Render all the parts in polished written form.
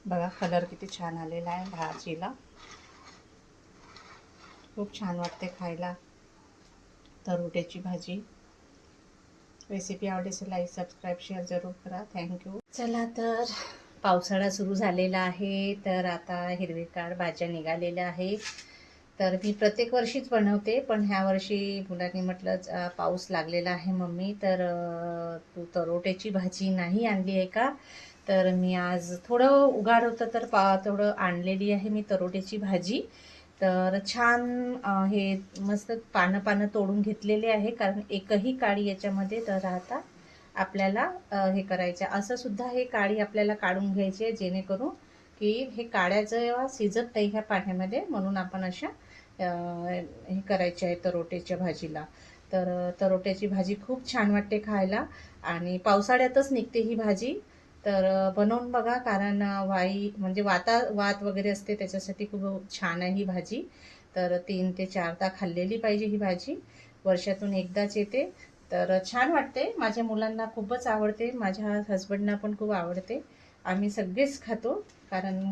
बघा कलर किती छान आलेला आहे भाजीला. खूप छान वाटते खायला तरोट्याची भाजी. रेसिपी आवडल्यास लाईक सबस्क्राईब शेअर जरूर करा. थँक्यू. चला तर पावसाळा सुरू झालेला आहे, तर आता हिरवीगार भाज्या निघालेल्या आहे. तर मी प्रत्येक वर्षीच बनवते, पण ह्या वर्षी मुलांनी म्हटलं पाऊस लागलेला आहे मम्मी, तर तू तरोट्याची भाजी नाही आणली आहे का? तर मी आज थोडं उघाड होतं तर थोडं आणलेली आहे मी तरोट्याची भाजी. तर छान हे मस्त पानं तोडून घेतलेले आहे, कारण एकही काडी याच्यामध्ये न राहता आपल्याला हे करायचं. असं सुद्धा हे काडी आपल्याला काढून घ्यायची आहे, जेणेकरून की हे काड्या जेव्हा शिजत नाही ह्या पाण्यामध्ये, म्हणून आपण अशा हे करायचे आहे तरोट्याच्या भाजीला. तर तरोट्याची भाजी खूप छान वाटते खायला आणि पावसाळ्यातच निघते ही भाजी. तर बनवून बघा, कारण म्हणजे वात वगैरे असते त्याच्यासाठी खूप छान आहे ही भाजी. तर 3 ते 4दा खाल्लेली पाहिजे ही भाजी. वर्षातून एकदाच येते, तर छान वाटते. माझ्या मुलांना खूपच आवडते, माझ्या हसबंडना पण खूप आवडते. आम्ही सगळेच खातो, कारण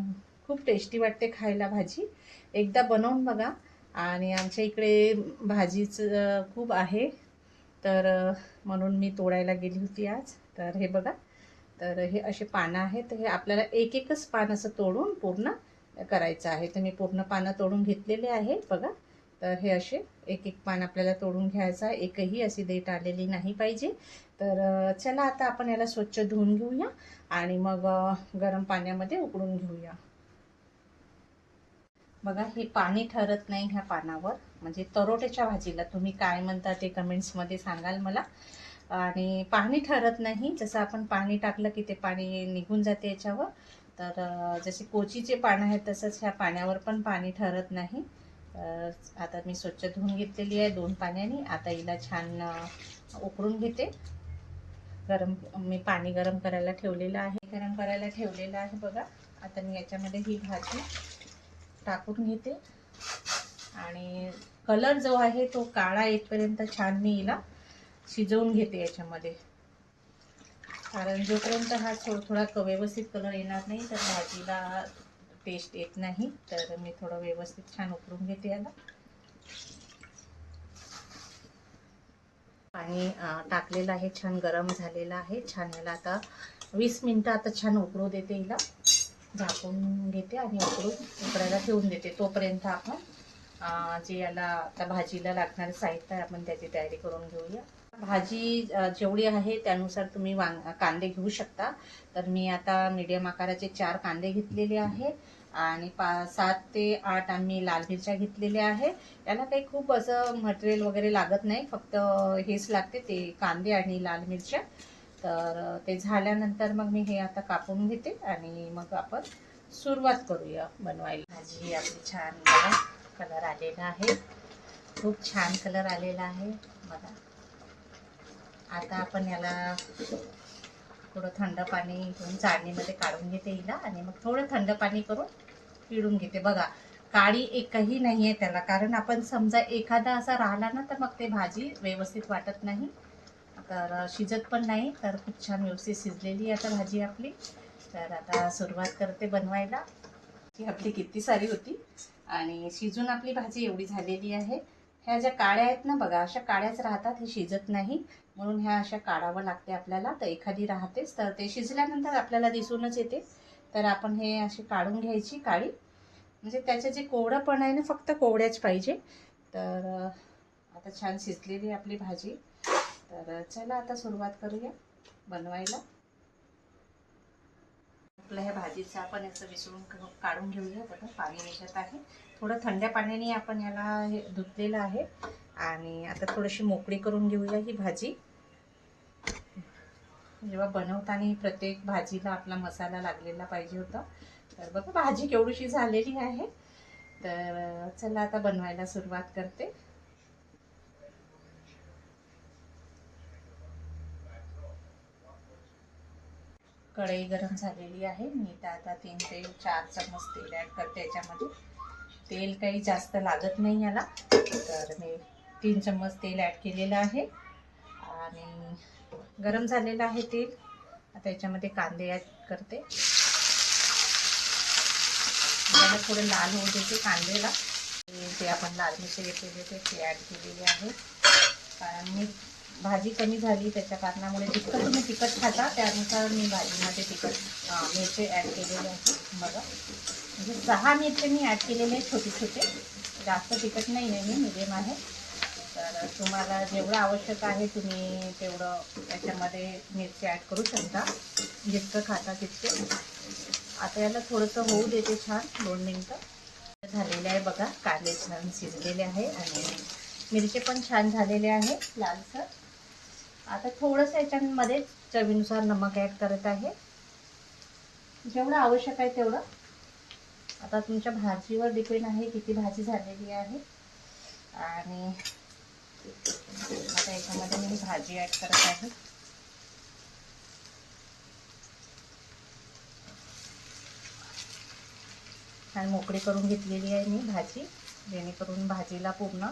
खूप टेस्टी वाटते खायला भाजी. एकदा बनवून बघा. आणि आमच्या इकडे भाजीचं खूप आहे, तर म्हणून मी तोडायला गेली होती आज. तर हे बघा, तर हे असे पानं आहेत, तर हे आपल्याला एक एकच पान असं तोडून पूर्ण करायचं आहे. तर मी पूर्ण पानं तोडून घेतलेले आहे बघा. तर हे असे एक एक पान आपल्याला तोडून घ्यायचं आहे, एकही अशी देठ आलेली नाही पाहिजे. तर चला आता आपण याला स्वच्छ धुवून घेऊया आणि मग गरम पाण्यामध्ये उकळून घेऊया. बघा, हे पाणी ठरत नाही ह्या पानावर, म्हणजे तरोट्याच्या भाजीला तुम्ही काय म्हणता ते कमेंट्समध्ये सांगाल मला. आणि पाणी ठरत नाही, जसं आपण पाणी टाकलं की ते पाणी निघून जाते याच्यावर. तर जसे कोचीचे पानं आहेत तसंच ह्या पाण्यावर पण पाणी ठरत नाही. आता मी स्वच्छ धुवून घेतलेली आहे 2 पाण्याने. आता हिला छान उकळून घेते. मी पाणी गरम करायला ठेवलेलं आहे बघा. आता मी याच्यामध्ये ही भाजी टाकून घेते आणि कलर जो आहे तो काळा येतपर्यंत छान मी हिला शिजवून घेते याच्यामध्ये. कारण जोपर्यंत हा थोडा व्यवस्थित कलर येणार नाही तर भाजीला टेस्ट येत नाही. तर मी थोडं व्यवस्थित छान उकळून घेते याला. पाणी टाकलेलं आहे, छान गरम झालेलं आहे. छान याला आता 20 मिनटं आता छान उकळू देते. हिला झाकून घेते आणि उकळायला ठेवून देते. तोपर्यंत आपण जे याला आता भाजीला लागणारे साहित्य आहे आपण त्याची तयारी करून घेऊया. भाजी जेवढी आहे त्यानुसार तुम्ही कांदे घेऊ शकता. तर मी आता मीडियम आकाराचे 4 कांदे घेतलेले आहे आणि 7 ते 8 आम्ही लाल मिरच्या घेतलेल्या आहे. याला काही खूप असं मटेरियल वगैरे लागत नाही, फक्त हेच लागते ते कांदे आणि लाल मिरच्या. तर ते झाल्यानंतर मग मी हे आता कापून घेते आणि मग आपण सुरुवात करूया बनवायला. भाजी आपली छान बघा कलर आलेला आहे, खूप छान कलर आलेला आहे बघा. आता आपण याला थोडं थंड पाणी घेऊन चाळणीमध्ये काढून घेते हिला आणि मग थोडं थंड पाणी करून पिळून घेते. बघा, काळी एकही नाही आहे त्याला, कारण आपण समजा एखादा असा राहिला ना तर मग ते भाजी व्यवस्थित वाटत नाही, तर शिजत पण नाही. तर खूप छान व्यवस्थित शिजलेली आहे आता भाजी आपली. तर आता सुरुवात करते बनवायला. ही आपली किती सारी होती आणि शिजून आपली भाजी एवढी झालेली आहे. ह्या ज्या काळ्या आहेत ना बघा, अशा काळ्याच राहतात, हे शिजत नाही, म्हणून ह्या अशा काढावं लागते आपल्याला. तर एखादी राहतेच, तर ते शिजल्यानंतर आपल्याला दिसूनच येते. तर आपण हे अशी काढून घ्यायची काळी, म्हणजे त्याचे जे कोवळं पण आहे ना फक्त कोवळ्याच पाहिजे. तर आता छान शिजलेली आपली भाजी. तर चला आता सुरुवात करूया बनवायला. आपल्या ह्या भाजीचं आपण याचं मिसळून काढून घेऊया. बघा पाणी निघत आहे, थोडं थंड पाण्याने आपण याला हे धुतलेलं आहे. आणि आता थोडीशी मोकळी करून घेऊया ही भाजी. जेव्हा बनवताना प्रत्येक भाजीला आपला मसाला लागलेला पाहिजे होता. तर बघा भाजी केवढीशी झालेली आहे. तर चला आता बनवायला सुरुवात करते. कढई गरम झालेली आहे. मी आता 3 ते 4 चम्मच तेल ॲड करते याच्यामध्ये. तेल काही जास्त लागत नाही याला, तर मी 3 चम्मच तेल ॲड केलेलं आहे आणि गरम झालेलं आहे तेल. आता याच्यामध्ये कांदे ॲड करते. याला थोडं लाल होऊ देते कांद्याला. ते आपण लाल मिरची घेतलेली होते ते ॲड केलेली आहे. कारण मी भाजी कमी झाली त्याच्या कारणामुळे जितकं तुम्ही तिखट खाता त्यानुसार मी भाजीमध्ये तिखट मिरची ॲड केलेली आहे. बघा म्हणजे 6 मिरची मी ॲड केलेले आहेत छोटे छोटे, जास्त तिखट नाही आहे, मी मिडियम आहे. तर तुम्हाला जेवढं आवश्यक आहे तुम्ही तेवढं त्याच्यामध्ये मिरची ॲड करू शकता, जितकं खाता तितके. आता याला थोडंसं होऊ देते छान 2 मिनटं झालेले आहे. बघा कांदे छान शिजलेले आहे आणि मिरची पण छान झालेले आहे लालसर. आता थोडंसं याच्यामध्ये चवीनुसार नमक ॲड करत आहे, जेवढं आवश्यक आहे तेवढं. आता तुमच्या भाजीवर डिपेंड आहे किती भाजी झालेली आहे. आणि आता याच्यामध्ये मी भाजी ॲड करत आहे. छान मोकळी करून घेतलेली आहे मी भाजी, जेणेकरून भाजीला पूर्ण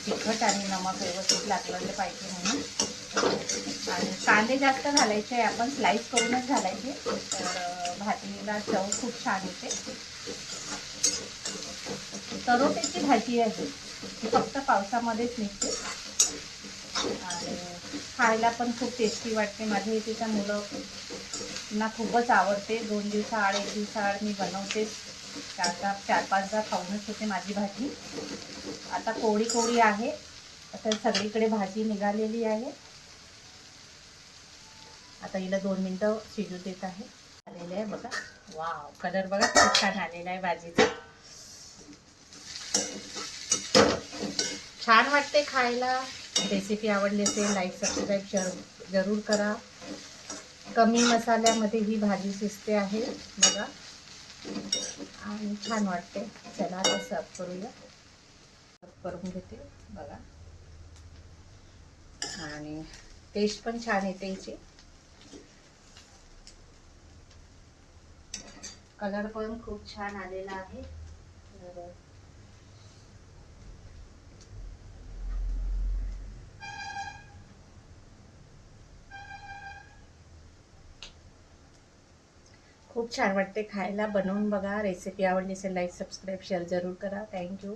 तिखट आणि नमक व्यवस्थित लागलं पाहिजे म्हणून. आणि कांदे जास्त घालायचे आहे, आपण स्लाइस करूनच घालायचे, तर भाजीला चव खूप छान येते. तरोट्याची भाजी आहे ती, फक्त पावसामध्येच निघते आणि खायला पण खूप टेस्टी वाटते. माझ्या इथेच्या मुलं खूपच आवडते. 2 दिवसाआड 1 दिवसाआड मी बनवते, 4-5दा खाऊनच होते माझी भाजी. आता कोवळी कोवळी आहे, आता सगळीकडे भाजी निघालेली आहे. आता हिला 2 मिनटं शिजू देत आहे. आलेले आहे बघा, वाव कलर बघा खूप छान आलेला आहे भाजीचा. छान वाटते खायला. रेसिपी आवडली असेल लाईक सबस्क्राईब जरूर करा. कमी मसाल्यामध्ये ही भाजी शिजते आहे बघा आणि छान वाटते. चला आता सर्व करूया. सर्व करून घेते बघा आणि टेस्ट पण छान येते याची. कलर पण खूप छान आलेला आहे. खूप छान वाटते खायला. बनवून बघा. रेसिपी आवडली असेल लाईक सबस्क्राईब शेअर जरूर करा. थँक्यू.